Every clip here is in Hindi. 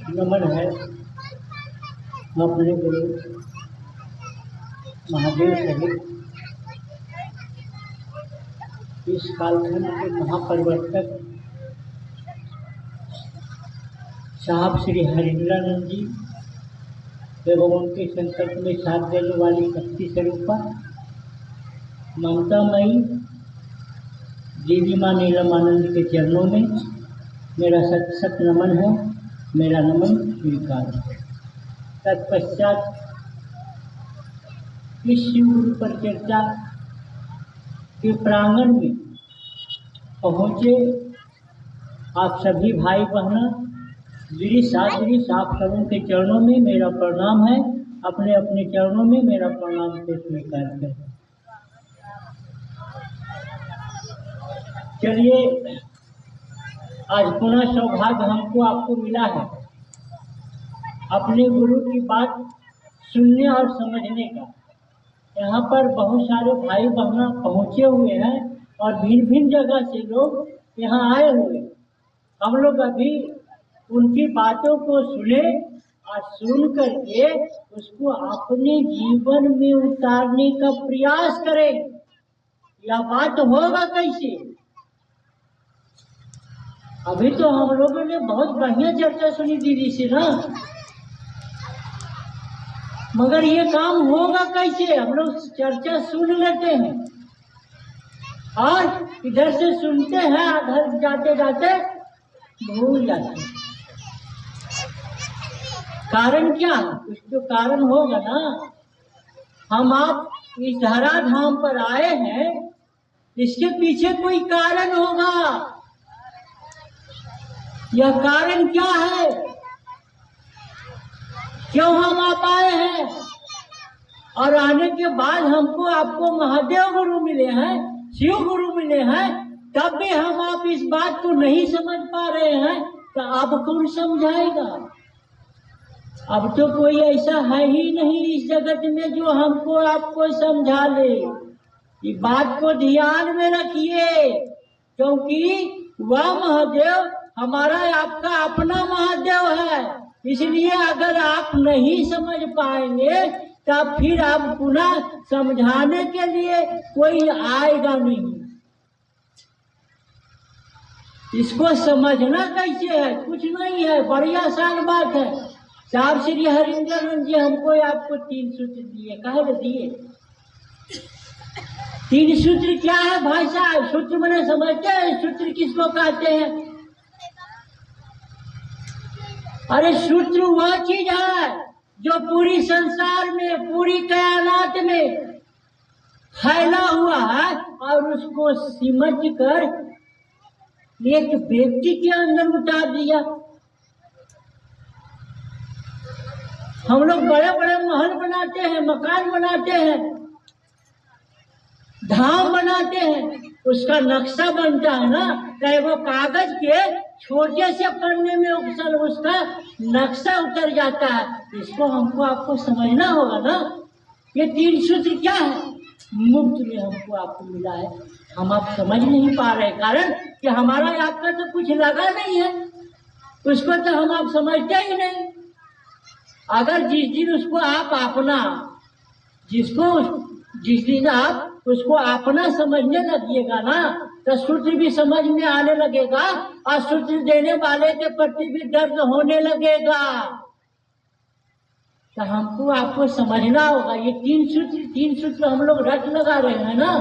नमन है अपने गुरु महादेव सहित इस कालखंड के महापरिवर्तक साहब श्री हरिंद्रानंद जी एवं उनके संकल्प में साथ देने वाली शक्ति स्वरूपा ममतामयी देवी माँ नीलमानंद के चरणों में मेरा सत सत नमन है। मेरा नमन स्वीकार है। तत्पश्चात इस शिव गुरु पर चर्चा के प्रांगण में पहुँचे आप सभी भाई बहना गिरीश आप सबों के चरणों में मेरा प्रणाम है। अपने अपने चरणों में मेरा प्रणाम को स्वीकार करें। चलिए, आज पुनः सौभाग्य हमको आपको मिला है अपने गुरु की बात सुनने और समझने का। यहाँ पर बहुत सारे भाई बहना पहुँचे हुए हैं और भिन्न भिन्न जगह से लोग यहाँ आए हुए। हम लोग अभी उनकी बातों को सुने और सुन करके उसको अपने जीवन में उतारने का प्रयास करें। यह बात होगा कैसे? अभी तो हम लोगों ने बहुत बढ़िया चर्चा सुनी दीदी से ना, मगर ये काम होगा कैसे? हम लोग चर्चा सुन लेते हैं और इधर से सुनते हैं, घर जाते जाते भूल जाते हैं। कारण क्या? कुछ तो कारण होगा ना। हम आप इस धरा धाम पर आए हैं, इसके पीछे कोई कारण होगा। यह कारण क्या है? क्यों हम आप आए हैं? और आने के बाद हमको आपको महादेव गुरु मिले हैं, शिव गुरु मिले हैं, तब भी हम आप इस बात को नहीं समझ पा रहे हैं, तो अब कौन समझाएगा? अब तो कोई ऐसा है ही नहीं इस जगत में जो हमको आपको समझा ले। ये बात को ध्यान में रखिए, क्योंकि वह महादेव हमारा आपका अपना महादेव है। इसलिए अगर आप नहीं समझ पाएंगे तब फिर आप पुनः समझाने के लिए कोई आएगा नहीं। इसको समझना कैसे है? कुछ नहीं है, बड़ी आसान बात है। साहब श्री हरिंद्रानंद जी हमको आपको 3 सूत्र दिए। कहे दिए 3 सूत्र क्या है भाई साहब? सूत्र मैंने समझते हैं, सूत्र किसको कहते हैं? अरे सूत्र वह चीज है जो पूरी संसार में, पूरी कायनात में फैला हुआ है और उसको सिमट कर एक व्यक्ति के अंदर उतार दिया। हम लोग बड़े बड़े महल बनाते हैं, मकान बनाते हैं, धाम बनाते हैं, उसका नक्शा बनता है ना, चाहे वो कागज के छोटे से पन्ने में उसका नक्शा उतर जाता है। इसको हमको आपको समझना होगा ना। ये 3 सूत्र क्या है? मुफ्त में हमको आपको मिला है, हम आप समझ नहीं पा रहे। कारण कि हमारा आपका तो कुछ लगा नहीं है, उसको तो हम आप समझते ही नहीं। अगर जिस दिन उसको आप अपना, जिस दिन आप उसको अपना समझने लगिएगा ना, तो सूत्र भी समझ में आने लगेगा और सूत्र देने वाले के प्रति भी दर्द होने लगेगा। तो हमको आपको समझना होगा। ये 3 सूत्र हम लोग रट लगा रहे हैं ना।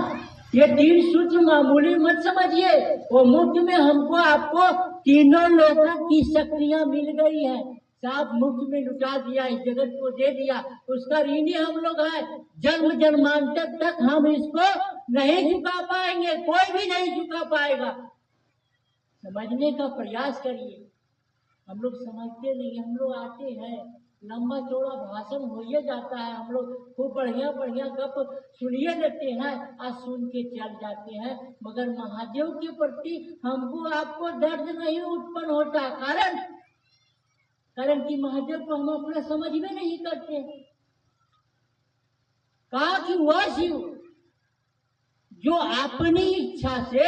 ये 3 सूत्र मामूली मत समझिए। वो मुफ्त में हमको आपको तीनों लोगों की शक्तियां मिल गई है। साफ मुफ्त में लुटा दिया, इस जगत को दे दिया। उसका ऋणी हम लोग हैं। जन्म जन्मांतर तक हम इसको नहीं चुका पाएंगे, कोई भी नहीं चुका पाएगा। समझने का प्रयास करिए। हम लोग समझते नहीं। हम लोग आते हैं, लंबा चौड़ा भाषण हो जाता है, हम लोग खूब बढ़िया बढ़िया गप सुनिए लेते हैं और सुन के चल जाते हैं, मगर महादेव के प्रति हमको आपको दर्द नहीं उत्पन्न होता। कारण कि महादेव को हम अपना समझ में नहीं करते। कहा कि वह शिव जो अपनी इच्छा से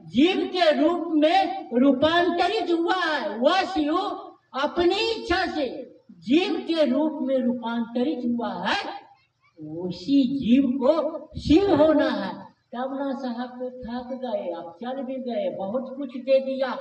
जीव के रूप में रूपांतरित हुआ है, वह शिव अपनी इच्छा से जीव के रूप में रूपांतरित हुआ है, उसी जीव को शिव होना है। तब ना साहब तो थक गए, अब चल भी गए, बहुत कुछ दे दिया,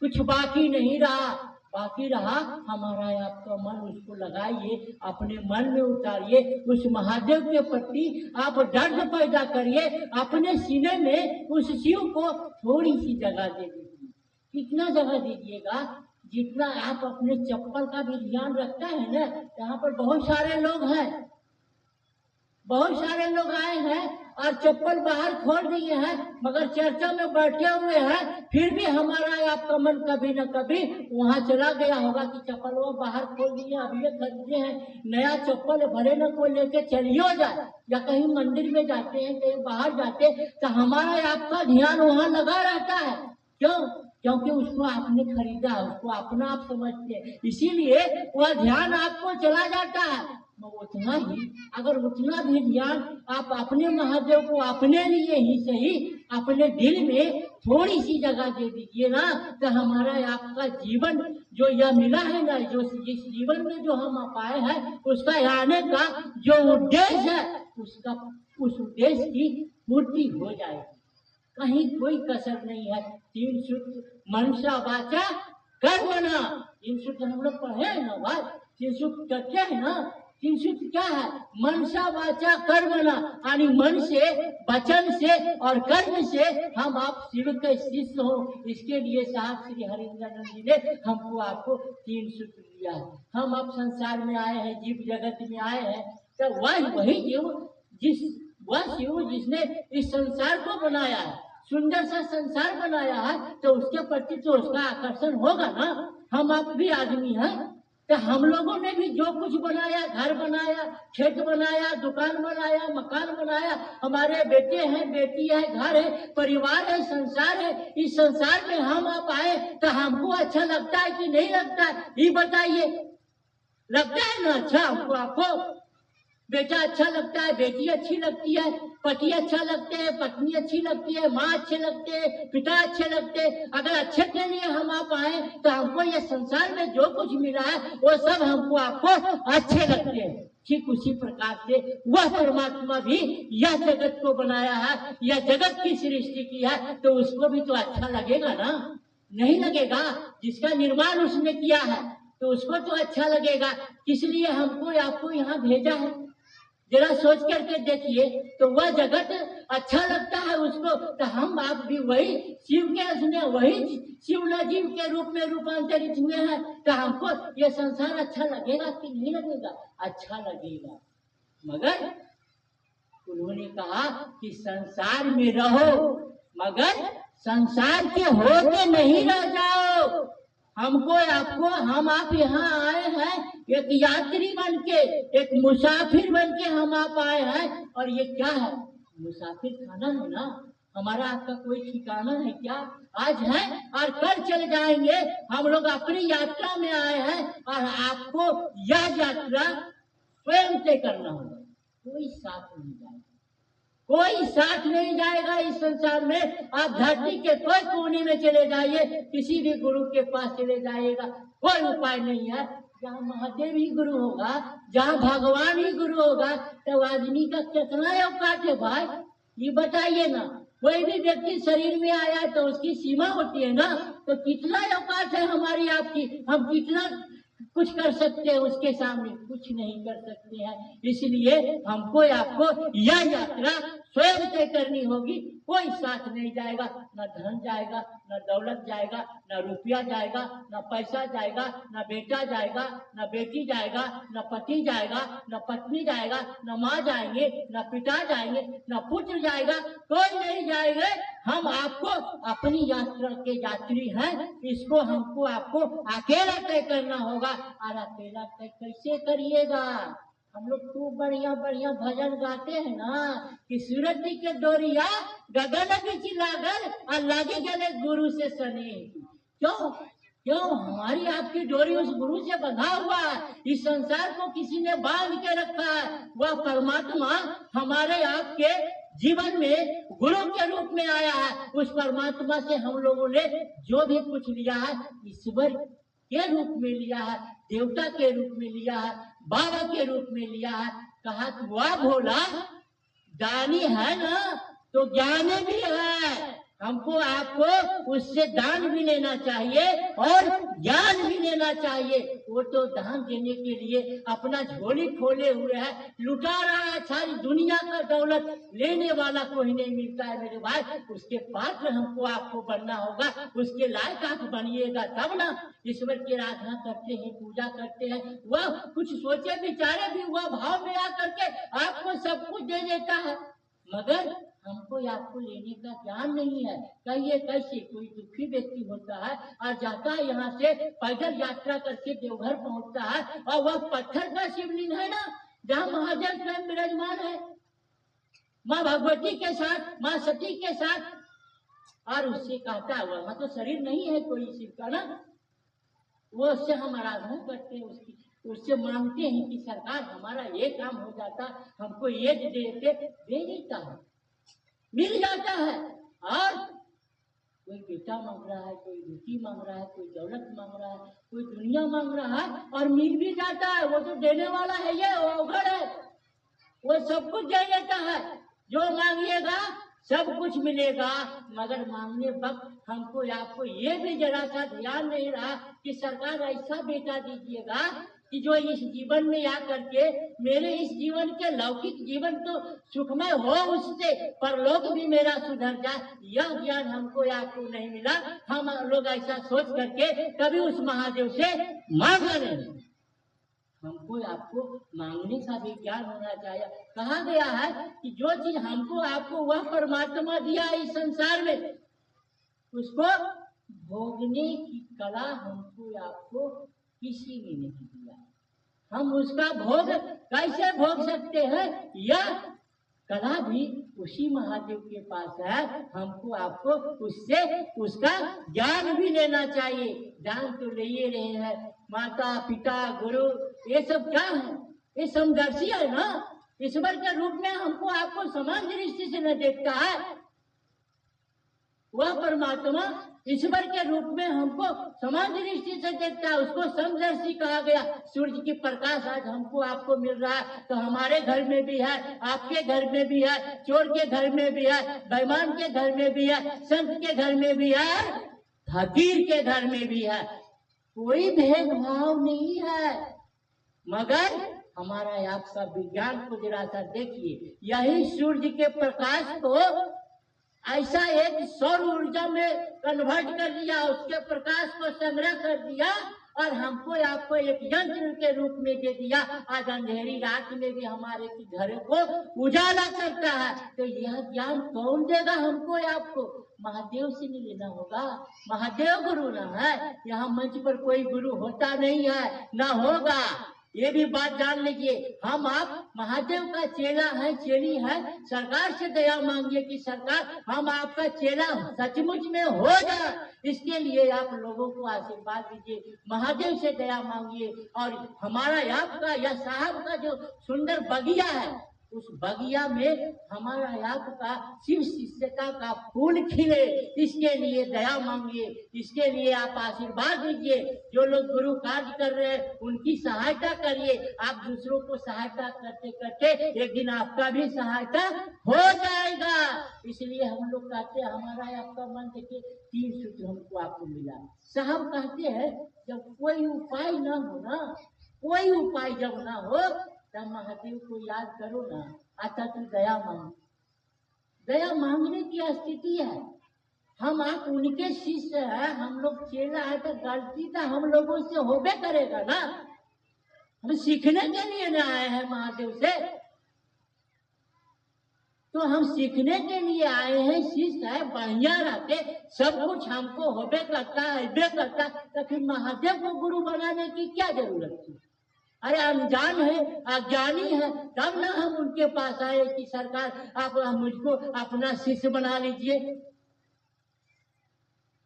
कुछ बाकी नहीं रहा। बाकी रहा हमारा आपका मन, उसको लगाइए, अपने मन में उतारिए, उस महादेव के प्रति आप दर्द पैदा करिए, अपने सीने में उस शिव को थोड़ी सी जगह दे दीजिए। कितना जगह दीजिएगा? जितना आप अपने चप्पल का भी ध्यान रखता है ना। यहाँ पर बहुत सारे लोग हैं, बहुत सारे लोग आए हैं और चप्पल बाहर खोल दिए हैं, मगर चर्चा में बैठे हुए हैं, फिर भी हमारा आपका मन कभी न कभी वहां चला गया होगा कि चप्पल वो बाहर खोल दिए, अभी ये खरीदे हैं नया चप्पल, भले न कोई लेके चलिए जाए, या कहीं मंदिर में जाते हैं, कहीं बाहर जाते, तो हमारा आपका ध्यान वहां लगा रहता है। क्यों? क्योंकि उसको आपने खरीदा, उसको अपना आप समझते हैं, इसीलिए वह ध्यान आपको चला जाता है। उतना ही, अगर उतना भी ध्यान आप अपने महादेव को अपने लिए ही सही अपने दिल में थोड़ी सी जगह दे दीजिए ना, तो हमारा आपका जीवन जो यह मिला है ना, जो जिस जीवन में जो हम पाए हैं, उसका आने का जो उद्देश्य है, उसका उस उद्देश्य की पूर्ति हो जाएगी। कहीं कोई कसर नहीं है। 3 सूत्र मनसा वाचा कर्मणा, 3 सूत्र हम लोग पढ़े हैं ना भाई, 3 सूत्र करते हैं ना। 3 सूत्र क्या है? मनसा वाचा कर्मणा, यानी मन से, वचन से और कर्म से हम आप शिव के शिष्य हो। इसके लिए साहब श्री हरिंद्रानंद जी ने हमको आपको 3 सूत्र दिया है। हम अब संसार में आए हैं, जीव जगत में आए हैं, तो वही जीव वह शिव जिसने इस संसार को बनाया है, सुंदर सा संसार बनाया है, तो उसके प्रति तो उसका आकर्षण होगा ना। हम आप भी आदमी हैं, तो हम लोगों ने भी जो कुछ बनाया, घर बनाया, खेत बनाया, दुकान बनाया, मकान बनाया, हमारे बेटे हैं, बेटी है, घर है, परिवार है, संसार है, इस संसार में हम आप आए, तो हमको अच्छा लगता है कि नहीं लगता है? ये बताइए। लगता है ना अच्छा हमको? आपको बेटा अच्छा लगता है, बेटी अच्छी लगती है, पति अच्छा लगते हैं, पत्नी अच्छी लगती है, माँ अच्छे लगते हैं, पिता अच्छे लगते हैं। अगर अच्छे के लिए हम आप आए, तो हमको ये संसार में जो कुछ मिला है वो सब हमको आपको अच्छे लगते हैं। ठीक उसी प्रकार से वह परमात्मा भी यह जगत को बनाया है, यह जगत की सृष्टि की है, तो उसको भी तो अच्छा लगेगा ना? नहीं लगेगा? जिसका निर्माण उसने किया है तो उसको तो अच्छा लगेगा। इसलिए हमको आपको यहाँ भेजा है। जरा सोच करके देखिए, तो वह जगत अच्छा लगता है उसको, तो हम आप भी वही शिव के उसने वही शिवला जीव के रूप में रूपांतरित हुए हैं, तो हमको ये संसार अच्छा लगेगा कि नहीं लगेगा? अच्छा लगेगा। मगर उन्होंने कहा कि संसार में रहो, मगर संसार के होते नहीं रह जाओ। हमको आपको हम आप यहाँ आए हैं एक यात्री बन के, एक मुसाफिर बन के हम आप आए हैं। और ये क्या है? मुसाफिर खाना है ना। हमारा आपका कोई ठिकाना है क्या? आज है और कल चले जाएंगे। हम लोग अपनी यात्रा में आए हैं और आपको यह यात्रा स्वयं से करना होगा। कोई साथ नहीं जाएगा, कोई साथ नहीं जाएगा इस संसार में। आप धरती के कोई कोने में चले जाइए, किसी भी गुरु के पास चले जाइएगा, कोई उपाय नहीं है। जहाँ महादेव ही गुरु होगा, जहाँ भगवान ही गुरु होगा, तो आदमी का कितना औकात है भाई? ये बताइए ना। कोई भी व्यक्ति शरीर में आया तो उसकी सीमा होती है ना, तो कितना औकात है हमारी आपकी? हम कितना कुछ कर सकते हैं उसके सामने? कुछ नहीं कर सकते हैं। इसलिए हमको आपको यह यात्रा स्वयं तय करनी होगी। कोई साथ नहीं जाएगा, न धन जाएगा, न दौलत जाएगा, न रुपया जाएगा, न पैसा जाएगा, न बेटा जाएगा, न बेटी जाएगा, न पति जाएगा, न पत्नी जाएगा, न माँ जाएंगे, न पिता जाएंगे, न पुत्र जाएगा, कोई नहीं जाएंगे। हम आपको अपनी यात्रा के यात्री हैं, इसको हमको आपको अकेला तय करना होगा। और अकेला तय कैसे करिएगा? हम लोग खूब बढ़िया बढ़िया भजन गाते हैं ना कि सूरज के डोरिया गगन बीच लागल और लागे गले गुरु से सने। क्यों? क्यों? हमारी आपकी डोरी उस गुरु से बंधा हुआ है। इस संसार को किसी ने बांध के रखा है। वह परमात्मा हमारे आपके जीवन में गुरु के रूप में आया है। उस परमात्मा से हम लोगों ने जो भी कुछ लिया है, ईश्वर के रूप में लिया है, देवता के रूप में लिया है, बाबा के रूप में लिया है। कहा कि वाह भोला, दानी है ना तो ज्ञानी भी है, हमको आपको उससे दान भी लेना चाहिए और ज्ञान भी लेना चाहिए। वो तो दान देने के लिए अपना झोली खोले हुए है, लुटा रहा है सारी दुनिया का दौलत, लेने वाला कोई नहीं मिलता है मेरे भाई। उसके पात्र हमको आपको बनना होगा, उसके लायक आप बनिएगा तब ना। ईश्वर की आराधना करते हैं, पूजा करते हैं, वह कुछ सोचे विचारे भी वह भाव में आकर के आपको सब कुछ दे देता है, मगर हमको आपको लेने का ज्ञान नहीं है। कहिए कैसे कोई दुखी व्यक्ति होता है और जाता है यहाँ से पैदल यात्रा करके देवघर पहुंचता है, और वह पत्थर का शिवलिंग है ना, जहाँ महादेव स्वयं विराजमान है, माँ भगवती के साथ, माँ सती के साथ, और उससे कहता है वह तो शरीर नहीं है कोई शिव का ना, वो उससे हम आराधना करते हैं, उसकी उससे मांगते हैं कि सरकार हमारा ये काम हो जाता, हमको ये दे देता है, मिल जाता है। और कोई बेटा मांग रहा है, कोई रोटी मांग रहा है, कोई दौलत मांग रहा है, कोई दुनिया मांग रहा है और मिल भी जाता है। वो तो देने वाला है, ये अवघड़ है, वो सब कुछ दे देता है, जो मांगिएगा सब कुछ मिलेगा। मगर मांगने वक्त हमको आपको ये भी जरा सा ध्यान नहीं रहा कि सरकार ऐसा बेटा दीजिएगा कि जो इस जीवन में आ करके मेरे इस जीवन के लौकिक जीवन तो सुखमय हो, उससे परलोक भी मेरा सुधर जाए। यह ज्ञान हमको आपको नहीं मिला। हम लोग ऐसा सोच करके कभी उस महादेव से मांगा नहीं। हमको आपको मांगने का भी ज्ञान होना चाहिए। कहा गया है कि जो चीज हमको आपको वह परमात्मा दिया इस संसार में, उसको भोगने की कला हमको आपको किसी ने नहीं दिया। हम उसका भोग कैसे भोग सकते हैं, यह कला भी उसी महादेव के पास है। हमको आपको उससे उसका ज्ञान भी लेना चाहिए। ज्ञान तो ले ही रहे हैं, माता पिता गुरु ये सब क्या है, ये समदर्शी है ना। ईश्वर के रूप में हमको आपको समान दृष्टि से न देखता है, वह परमात्मा ईश्वर के रूप में हमको समान दृष्टि से देखता है, उसको समदर्शी कहा गया। सूर्य की प्रकाश आज हमको आपको मिल रहा है तो हमारे घर में भी है, आपके घर में भी है, चोर के घर में भी है, बेईमान के घर में भी है, संत के घर में भी है, फकीर के घर में भी है। कोई भेदभाव नहीं है। मगर हमारा आपका विज्ञान को जरा सा देखिए, यही सूर्य के प्रकाश को ऐसा एक सौर ऊर्जा में कन्वर्ट कर दिया, उसके प्रकाश को संग्रह कर दिया और हमको आपको एक यंत्र के रूप में दे दिया। आज अंधेरी रात में भी हमारे घर को उजाला करता है। तो यह ज्ञान कौन देगा हमको आपको? महादेव से नहीं लेना होगा। महादेव गुरु ना है, यहाँ मंच पर कोई गुरु होता नहीं है, ना होगा। ये भी बात जान लीजिए, हम आप महादेव का चेला है, चेली है। सरकार से दया मांगिए कि सरकार हम आपका चेला सचमुच में हो जाए। इसके लिए आप लोगों को आशीर्वाद दीजिए, महादेव से दया मांगिए। और हमारा आपका या साहब का जो सुंदर बगिया है, उस बगिया में हमारा आपका शिव शिष्यता का फूल खिले, इसके लिए दया मांगिए, इसके लिए आप आशीर्वाद दीजिए। जो लोग गुरु कार्य कर रहे हैं उनकी सहायता करिए। आप दूसरों को सहायता करते करते एक दिन आपका भी सहायता हो जाएगा। इसलिए हम लोग कहते हैं, हमारा आपका मन देखिए, 3 सूत्र हमको आपको मिला। साहब कहते हैं जब कोई उपाय ना हो ना, कोई उपाय जब ना हो तब महादेव को याद करो ना, अच्छा तू दया मांग। दया मांगने की स्थिति है। हम आप उनके शिष्य है, हम लोग चेला है, तो गलती तो हम लोगों से होबे करेगा ना। हम सीखने के लिए ना आए हैं महादेव से, तो हम सीखने के लिए आए हैं। शिष्य है, बढ़िया रहते, सब कुछ हमको होबे करता है, करता, तो फिर महादेव को गुरु बनाने की क्या जरूरत थी? अरे अनजान है, अज्ञानी है, तब ना हम उनके पास आए कि सरकार आप मुझको अपना शिष्य बना लीजिए।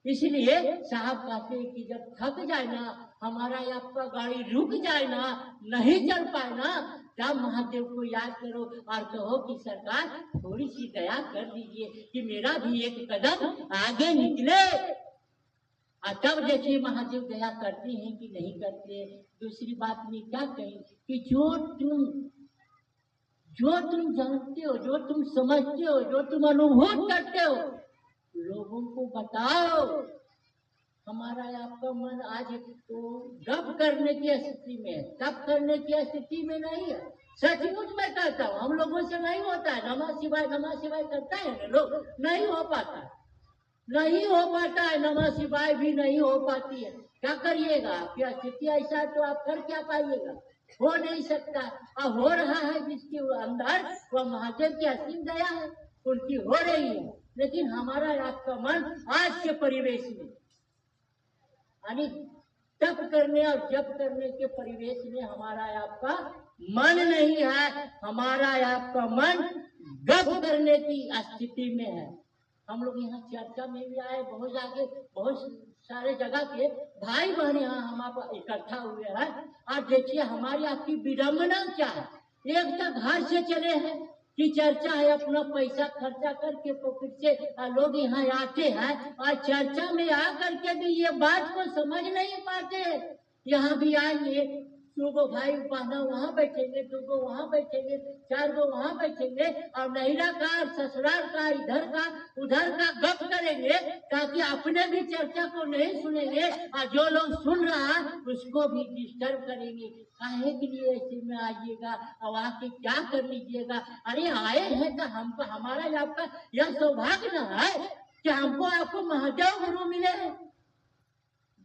इसलिए साहब कहते हैं कि जब थक जाए ना, हमारा आपका गाड़ी रुक जाए ना, नहीं चल पाए ना, तब महादेव को याद करो और कहो कि सरकार थोड़ी सी दया कर दीजिए कि मेरा भी एक कदम आगे निकले। और तब देखिए महादेव दया करते हैं कि नहीं करते। दूसरी बात में क्या कहें कि जो तुम जानते हो, जो तुम समझते हो, जो तुम अनुभव करते हो, लोगों को बताओ। हमारा आपका मन आज तो गप करने की स्थिति में है, तप करने की स्थिति में नहीं है। सचमुच मैं कहता हूँ, हम लोगों से नहीं होता है। नमः शिवाय करता है लोग, नहीं हो पाता, नहीं हो पाता है। नमः शिवाय भी नहीं हो पाती है। क्या करिएगा, आपकी स्थिति ऐसा है तो आप कर क्या पाइएगा, हो नहीं सकता। अब हो रहा है जिसके अंदर वह महादेव की असीम दया है, उनकी हो रही है। लेकिन हमारा आपका मन आज के परिवेश में यानी तप करने और जप करने के परिवेश में हमारा आपका मन नहीं है। हमारा आपका मन गप करने की स्थिति में है। हम लोग यहाँ चर्चा में भी आए, बहुत आगे बहुत सारे जगह के भाई बहन यहाँ हम आप इकट्ठा हुए हैं। और देखिए हमारी आपकी विडम्बना क्या है। एक तो घर से चले हैं कि चर्चा है, अपना पैसा खर्चा करके पॉकेट से लोग यहाँ आते हैं और चर्चा में आकर के भी ये बात को समझ नहीं पाते। यहाँ भी आएंगे, 2 भाई बहना वहाँ बैठेंगे, 2 वहाँ बैठेंगे, 4 वहाँ बैठेंगे और नैरा का ससुराल का इधर का उधर का गप करेंगे ताकि अपने भी चर्चा को नहीं सुनेंगे और जो लोग सुन रहा है उसको भी डिस्टर्ब करेंगे। काहे के लिए ऐसे में आइएगा और आके क्या कर लीजिएगा। अरे आए हैं तो हमको हमारा आपका यह सौभाग्य न है कि हमको आपको महादेव गुरु मिले हैं।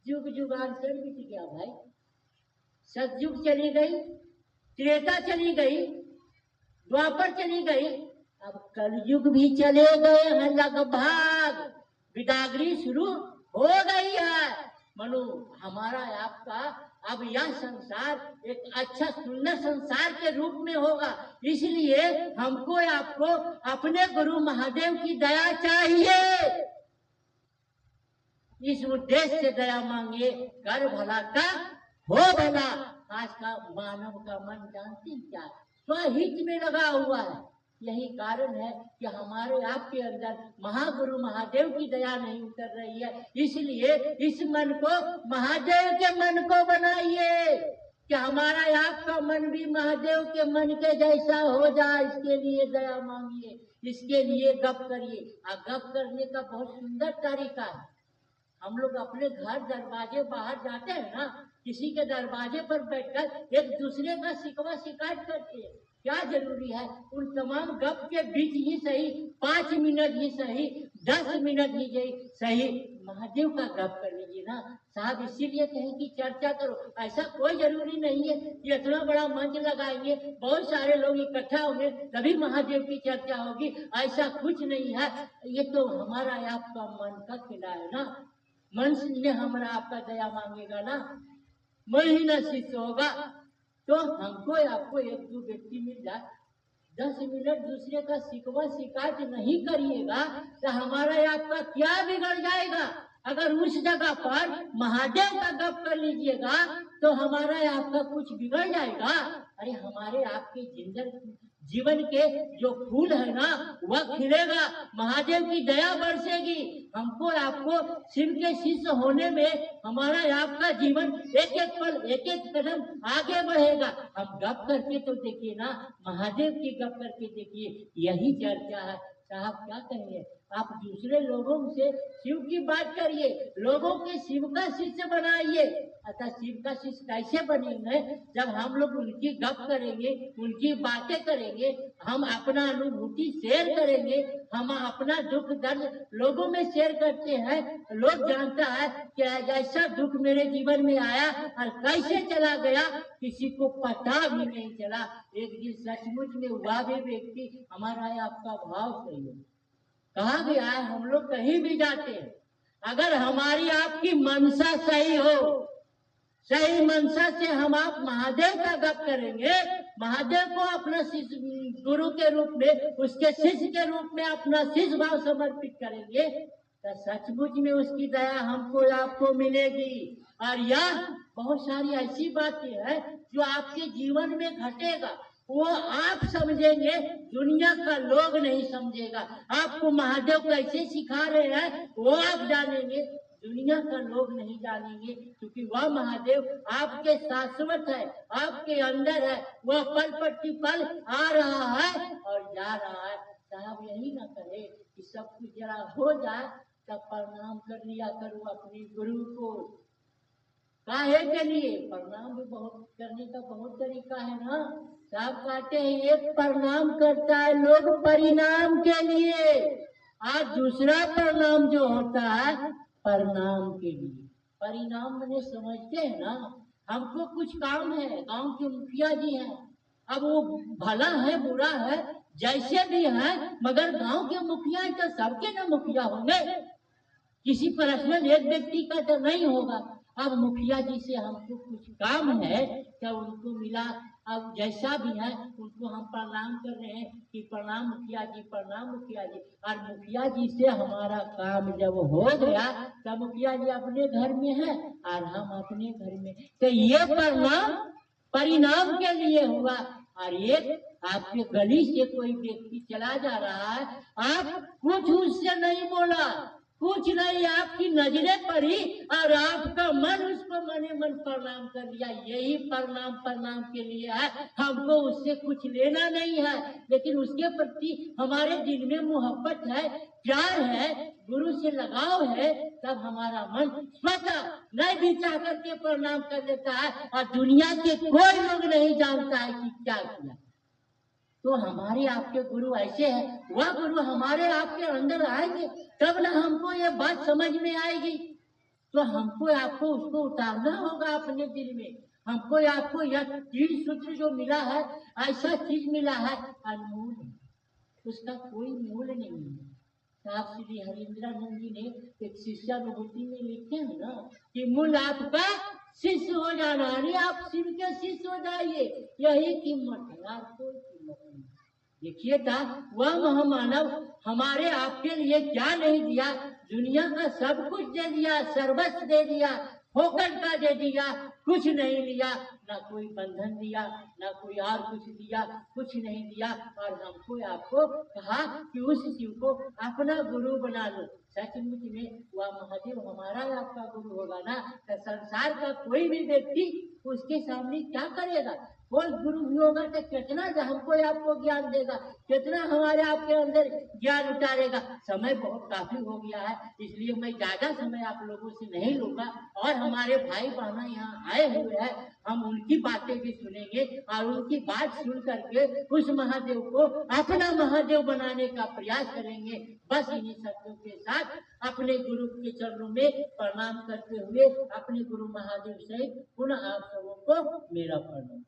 युग युगांतर बीत गया भाई, सतयुग चली गई, त्रेता चली गई, द्वापर चली गई, अब कलयुग भी चले गए हैं लगभग, बिदागरी शुरू हो गई है। मनु हमारा आपका अब यह संसार एक अच्छा सुंदर संसार के रूप में होगा। इसलिए हमको आपको अपने गुरु महादेव की दया चाहिए। इस उद्देश्य से दया मांगे, कर भला का हो भला। आज का मानव का मन जानती क्या, स्वहित में लगा हुआ है। यही कारण है कि हमारे आपके अंदर महागुरु महादेव की दया नहीं उतर रही है। इसलिए इस मन को महादेव के मन को बनाइए कि हमारा आपका मन भी महादेव के मन के जैसा हो जाए। इसके लिए दया मांगिए, इसके लिए गप करिए। और गप करने का बहुत सुंदर तरीका है। हम लोग अपने घर दरवाजे बाहर जाते हैं ना, किसी के दरवाजे पर बैठकर एक दूसरे का शिकवा शिकायत करते हैं। क्या जरूरी है उन तमाम गप के बीच ही सही, 5 मिनट ही सही, 10 मिनट ही सही, महादेव का गप कर लीजिए ना साहब। इसीलिए कहें कि चर्चा करो। ऐसा कोई जरूरी नहीं है कि इतना बड़ा मंच लगाएंगे, बहुत सारे लोग इकट्ठा होंगे तभी महादेव की चर्चा होगी, ऐसा कुछ नहीं है। ये तो हमारा आपका मन का खिला है ना। मन से हमारा आपका दया मांगेगा ना, मन ही न शिष्य होगा। तो हमको आपको 1-2 व्यक्ति मिल जाए, 10 मिनट दूसरे का शिकवा शिकायत नहीं करिएगा तो हमारा आपका क्या बिगड़ जाएगा। अगर उस जगह पर महादेव का गप कर लीजिएगा तो हमारा आपका कुछ बिगड़ जाएगा। अरे हमारे आपके जीवन के जो फूल है ना वह खिलेगा, महादेव की दया बरसेगी। हमको आपको शिव के शिष्य होने में हमारा आपका जीवन एक एक पल एक एक कदम आगे बढ़ेगा। हम गप करके तो देखिए ना, महादेव की गप करके देखिए, यही चर्चा है साहब। क्या कहेंगे आप, दूसरे लोगों से शिव की बात करिए, लोगों के शिव का शिष्य बनाइए। अतः शिव का शिष्य कैसे बनेंगे, जब हम लोग उनकी गप करेंगे, उनकी बातें करेंगे, हम अपना अनुभूति शेयर करेंगे, हम अपना दुख दर्द लोगों में शेयर करते हैं। लोग जानता है कि ऐसा दुख मेरे जीवन में आया और कैसे चला गया, किसी को पता भी नहीं चला। एक दिन सचमुच में हुआ भी व्यक्ति, हमारा आपका भाव सही है, कहा गया है हम लोग कहीं भी जाते हैं, अगर हमारी आपकी मनसा सही हो, सही मनसा से हम आप महादेव का गप करेंगे, महादेव को अपना शिष्य गुरु के रूप में, उसके शिष्य के रूप में अपना शिष्य भाव समर्पित करेंगे तो सचमुच में उसकी दया हमको आपको मिलेगी। और यह बहुत सारी ऐसी बातें हैं जो आपके जीवन में घटेगा, वो आप समझेंगे, दुनिया का लोग नहीं समझेगा। आपको महादेव कैसे सिखा रहे हैं वो आप जानेंगे, दुनिया का लोग नहीं जानेंगे, क्योंकि वह महादेव आपके शाश्वत है, आपके अंदर है, वह पल प्रतिपल आ रहा है और जा रहा है। साहब यही ना करे कि सब कुछ जरा हो जाए तब प्रणाम कर लिया करूँ अपने गुरु को। काहे के लिए? प्रणाम भी बहुत करने का बहुत तरीका है ना। साहब कहते हैं एक प्रणाम करता है लोग परिणाम के लिए, और दूसरा प्रणाम जो होता है प्रणाम के लिए। परिणाम मैंने समझते हैं ना, हमको कुछ काम है, गांव के मुखिया जी हैं, अब वो भला है बुरा है जैसे भी है, मगर गांव के मुखिया है तो सबके ना मुखिया होंगे, किसी पर्सनल एक व्यक्ति का तो नहीं होगा। अब मुखिया जी से हमको कुछ काम है तो उनको मिला, अब जैसा भी है उनको हम प्रणाम कर रहे हैं कि प्रणाम मुखिया जी, प्रणाम मुखिया जी। और मुखिया जी से हमारा काम जब हो गया तब मुखिया जी अपने घर में है और हम अपने घर में, तो ये प्रणाम परिणाम के लिए हुआ। और एक आपके गली से कोई व्यक्ति चला जा रहा है, आप कुछ उससे नहीं बोला, कुछ नहीं, आपकी नजरें पड़ी और आपका मन उसको मने मन प्रणाम कर दिया, यही प्रणाम प्रणाम के लिए है। हमको उससे कुछ लेना नहीं है, लेकिन उसके प्रति हमारे दिल में मोहब्बत है, प्यार है, गुरु से लगाव है, तब हमारा मन स्वतः नहीं भी चाह करके प्रणाम कर देता है और दुनिया के कोई लोग नहीं जानता है कि क्या किया। तो हमारे आपके गुरु ऐसे हैं, वह गुरु हमारे आपके अंदर आएंगे तब ना हमको ये बात समझ में आएगी। तो हमको आपको उसको उतारना होगा अपने दिल में। हमको आपको यह 3 सूत्र जो मिला है, ऐसा चीज मिला है अनमोल, उसका कोई मूल नहीं है। साहब श्री हरिंद्रानंद जी ने एक शिष्यानुभूति में लिखे हैं ना कि मूल आपका शिष्य हो जाना, अरे आप शिव के शिष्य हो जाइए, यही कीमत है, और कोई कीमत नहीं। देखिए था वह महामानव हमारे आपके लिए क्या नहीं दिया, दुनिया का सब कुछ दे दिया, सर्वस्व दे दिया, फोकट का दे दिया, कुछ नहीं लिया, ना कोई बंधन दिया, ना कोई और कुछ दिया, कुछ नहीं दिया। और हमको आपको कहा कि उस शिव को अपना गुरु बना लो। सचमुच में वह महादेव हमारा आपका गुरु होगा ना, तो संसार का कोई भी व्यक्ति उसके सामने क्या करेगा। कोई गुरु भी होगा तो कितना हमको आपको ज्ञान देगा, कितना हमारे आपके अंदर ज्ञान उतारेगा। समय बहुत काफी हो गया है, इसलिए मैं ज्यादा समय आप लोगों से नहीं लूंगा। और हमारे भाई बहना यहाँ आए हुए हैं, हम उनकी बातें भी सुनेंगे और उनकी बात सुन करके उस महादेव को अपना महादेव बनाने का प्रयास करेंगे। बस इन्हीं शब्दों के साथ अपने गुरु के चरणों में प्रणाम करते हुए अपने गुरु महादेव से पुनः आप सबों को मेरा प्रणाम।